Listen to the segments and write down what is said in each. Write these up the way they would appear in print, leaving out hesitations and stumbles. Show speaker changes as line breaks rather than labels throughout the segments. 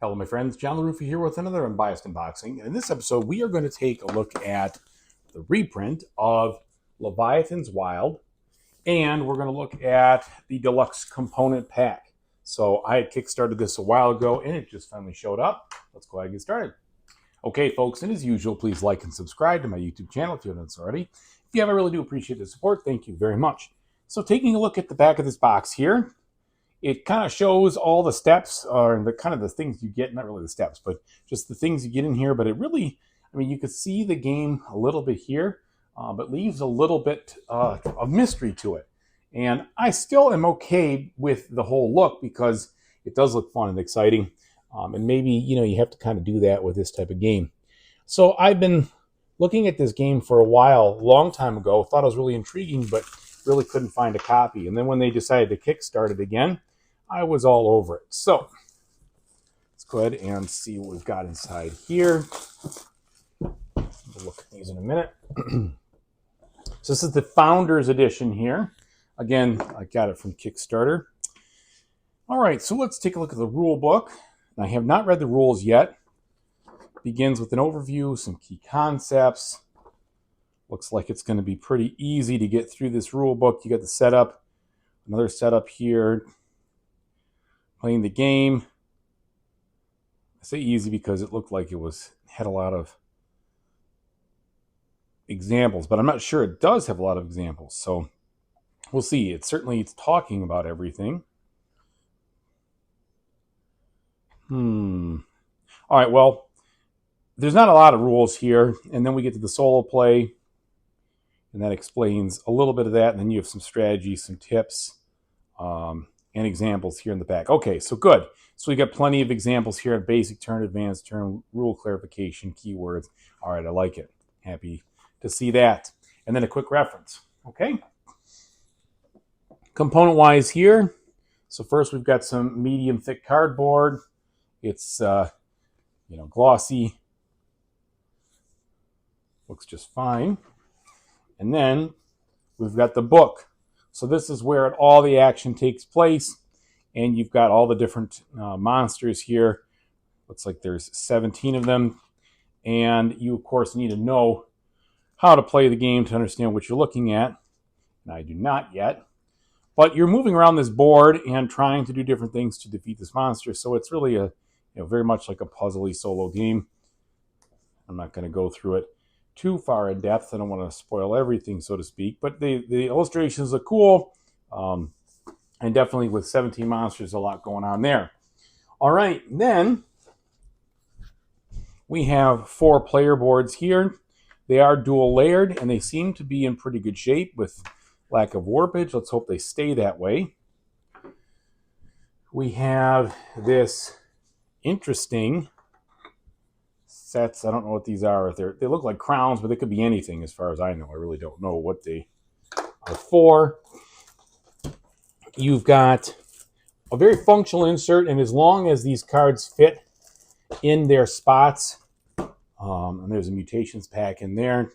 Hello, my friends. John LaRuffa here with another Unbiased unboxing. And in this episode, we are going to take a look at the reprint of Leviathan's Wild, and we're going to look at the deluxe component pack. So I had kickstarted this a while ago, and it just finally showed up. Let's go ahead and get started. Okay, folks, and as usual, please like and subscribe to my YouTube channel if you haven't done so already. If you have, I really do appreciate the support. Thank you very much. So taking a look at the back of this box here, it kind of shows all the steps, or the kind of the things you get, not really the steps, but just the things you get in here. But it really, I mean, you could see the game a little bit here, but leaves a little bit of mystery to it. And I still am okay with the whole look because it does look fun and exciting. And maybe, you have to kind of do that with this type of game. So I've been looking at this game for a while, a long time ago, thought it was really intriguing, but really couldn't find a copy. And then when they decided to kickstart it again, I was all over it. So let's go ahead and see what we've got inside here. We'll look at these in a minute. So this is the Founders Edition here. Again, I got it from Kickstarter. All right, so let's take a look at the rule book. I have not read the rules yet. It begins with an overview, some key concepts. Looks like it's going to be pretty easy to get through this rule book. You got the setup, another setup here. Playing the game. I say easy because it looked like it had a lot of examples, but I'm not sure it does have a lot of examples. So we'll see. It's talking about everything. All right, well, there's not a lot of rules here, and then we get to the solo play, and that explains a little bit of that, and then you have some strategy, some tips, and examples here in the back. Okay, so good. So we got plenty of examples here: basic turn, advanced turn, rule clarification, keywords. All right, I like it. Happy to see that. And then a quick reference. Okay. Component-wise here. So first we've got some medium thick cardboard. It's glossy. Looks just fine. And then we've got the book. So this is where all the action takes place, and you've got all the different monsters here. Looks like there's 17 of them, and you, of course, need to know how to play the game to understand what you're looking at. And I do not yet. But you're moving around this board and trying to do different things to defeat this monster, so it's really a very much like a puzzly solo game. I'm not going to go through it too far in depth. I don't want to spoil everything, so to speak, but the illustrations look cool, and definitely with 17 monsters, a lot going on there. All right, then we have 4 player boards here. They are dual layered, and they seem to be in pretty good shape with lack of warpage. Let's hope they stay that way. We have this interesting sets. I don't know what these are. They look like crowns, but they could be anything as far as I know. I really don't know what they are for. You've got a very functional insert, and as long as these cards fit in their spots, and there's a mutations pack in there,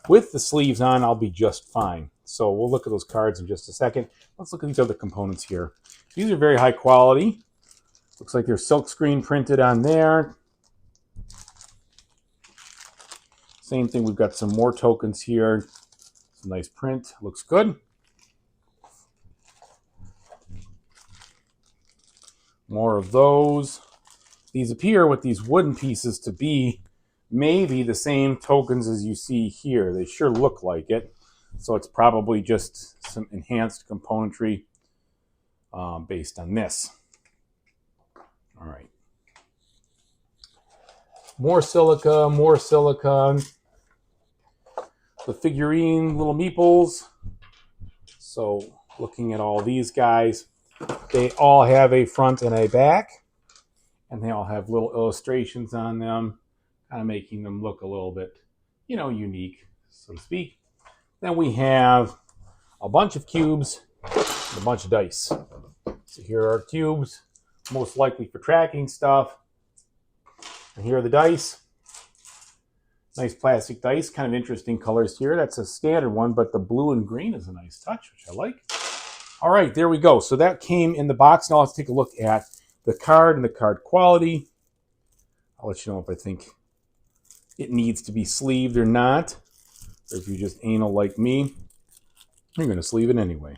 with the sleeves on, I'll be just fine. So we'll look at those cards in just a second. Let's look at these other components here. These are very high quality. Looks like they're silk screen printed on there. Same thing, we've got some more tokens here. Some nice print, looks good. More of those. These appear with these wooden pieces to be maybe the same tokens as you see here. They sure look like it. So it's probably just some enhanced componentry based on this. All right. More silica, more silicone. The figurine, little meeples. So looking at all these guys, they all have a front and a back, and they all have little illustrations on them, kind of making them look a little bit, unique, so to speak. Then we have a bunch of cubes and a bunch of dice. So here are cubes, most likely for tracking stuff. And here are the dice. Nice plastic dice, kind of interesting colors here. That's a standard one, but the blue and green is a nice touch, which I like. All right, there we go. So that came in the box. Now let's take a look at the card and the card quality. I'll let you know if I think it needs to be sleeved or not. Or if you're just anal like me, you're going to sleeve it anyway.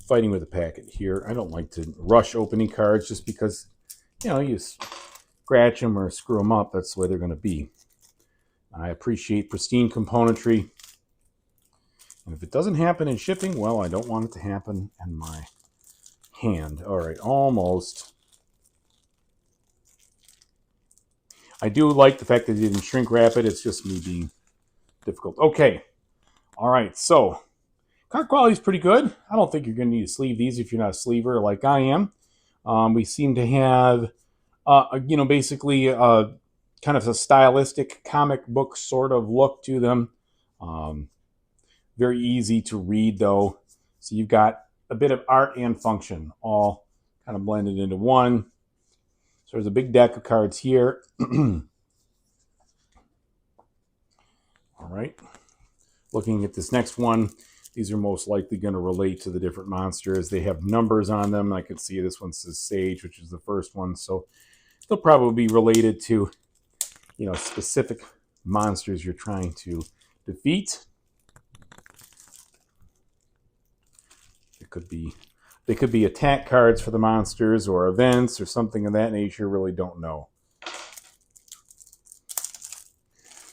Fighting with a packet here. I don't like to rush opening cards just because, you scratch them or screw them up. That's the way they're going to be. I appreciate pristine componentry. And if it doesn't happen in shipping, well, I don't want it to happen in my hand. All right, almost. I do like the fact that it didn't shrink wrap it. It's just me being difficult. Okay. All right, so card quality is pretty good. I don't think you're going to need to sleeve these if you're not a sleever like I am. We seem to have, basically kind of a stylistic comic book sort of look to them. Very easy to read, though. So you've got a bit of art and function all kind of blended into one. So there's a big deck of cards here. All right. Looking at this next one, these are most likely going to relate to the different monsters. They have numbers on them. I can see this one says Sage, which is the first one. So they'll probably be related to, specific monsters you're trying to defeat. They could be attack cards for the monsters or events or something of that nature. Really don't know.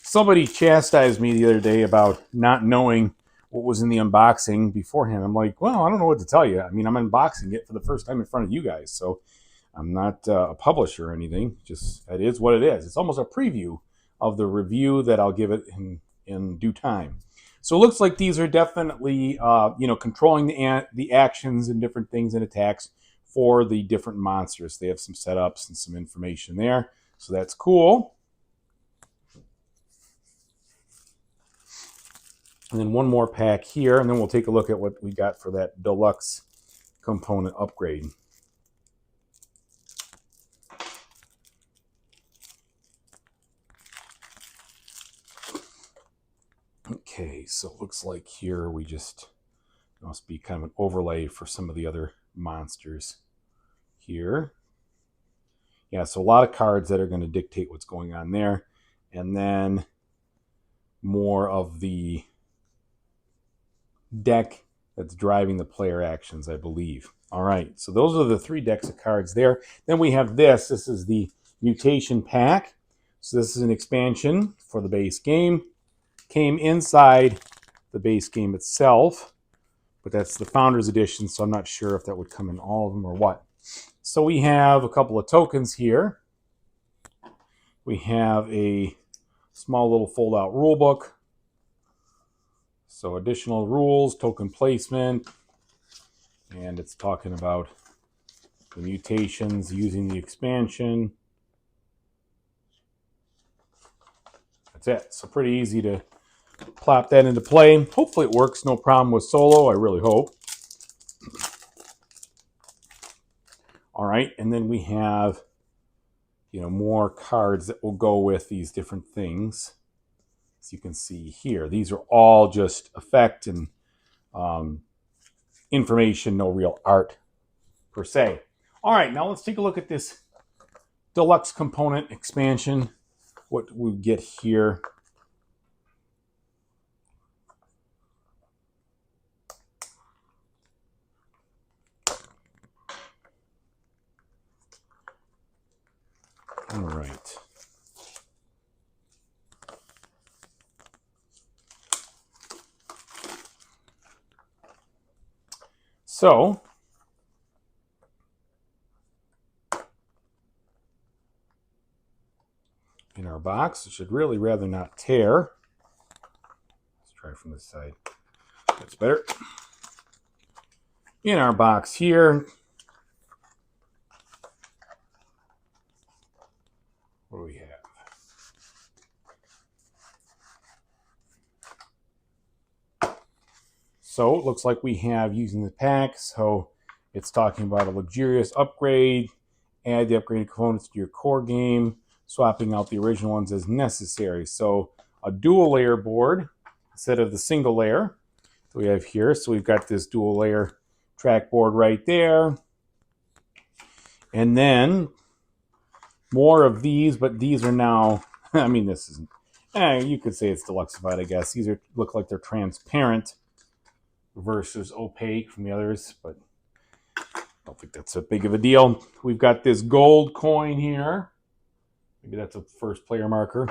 Somebody chastised me the other day about not knowing what was in the unboxing beforehand. I'm like, well, I don't know what to tell you. I mean, I'm unboxing it for the first time in front of you guys, so I'm not a publisher or anything. Just, it is what it is. It's almost a preview of the review that I'll give it in due time. So it looks like these are definitely, controlling the actions and different things and attacks for the different monsters. They have some setups and some information there, so that's cool. And then one more pack here, and then we'll take a look at what we got for that deluxe component upgrade. Okay, so it looks like here we just must be kind of an overlay for some of the other monsters here. Yeah, so a lot of cards that are going to dictate what's going on there. And then more of the deck that's driving the player actions, I believe. All right, so those are the 3 decks of cards there. Then we have this. This is the mutation pack. So this is an expansion for the base game. Came inside the base game itself, but that's the Founders Edition, so I'm not sure if that would come in all of them or what. So we have a couple of tokens here. We have a small little fold-out rule book. So additional rules, token placement, and it's talking about the mutations using the expansion. That's it. So pretty easy to plop that into play. Hopefully it works. No problem with solo. I really hope. All right, and then we have, more cards that will go with these different things. As you can see here, these are all just effect and information, no real art per se. All right, now let's take a look at this deluxe component expansion. What we get here. All right. So, in our box, it should really rather not tear. Let's try from this side. That's better. In our box here, what do we have? So it looks like we have using the pack. So it's talking about a luxurious upgrade, add the upgraded components to your core game, swapping out the original ones as necessary. So a dual layer board instead of the single layer that we have here. So we've got this dual layer trackboard right there. And then more of these, but these are now, I mean, this isn't, you could say it's deluxified, I guess. These look like they're transparent versus opaque from the others, but I don't think that's a big of a deal. We've got this gold coin here. Maybe that's a first player marker.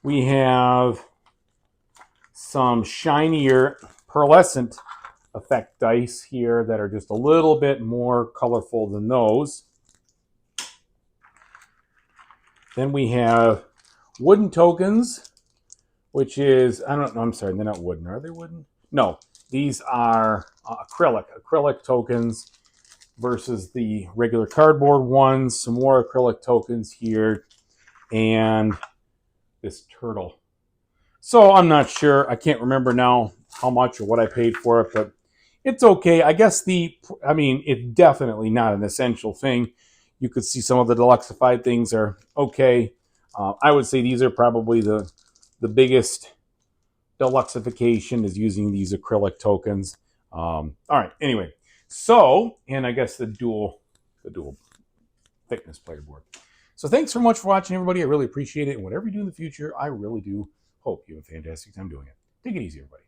We have some shinier pearlescent effect dice here that are just a little bit more colorful than those. Then we have wooden tokens, which is, I don't know, I'm sorry, they're not wooden. Are they wooden? No, these are acrylic tokens versus the regular cardboard ones. Some more acrylic tokens here, and this turtle. So I'm not sure. I can't remember now how much or what I paid for it, but it's okay. I guess it's definitely not an essential thing. You could see some of the deluxified things are okay. I would say these are probably the biggest deluxification is using these acrylic tokens. All right. Anyway, so, and I guess the dual thickness player board. So thanks so much for watching, everybody. I really appreciate it. And whatever you do in the future, I really do hope you have a fantastic time doing it. Take it easy, everybody.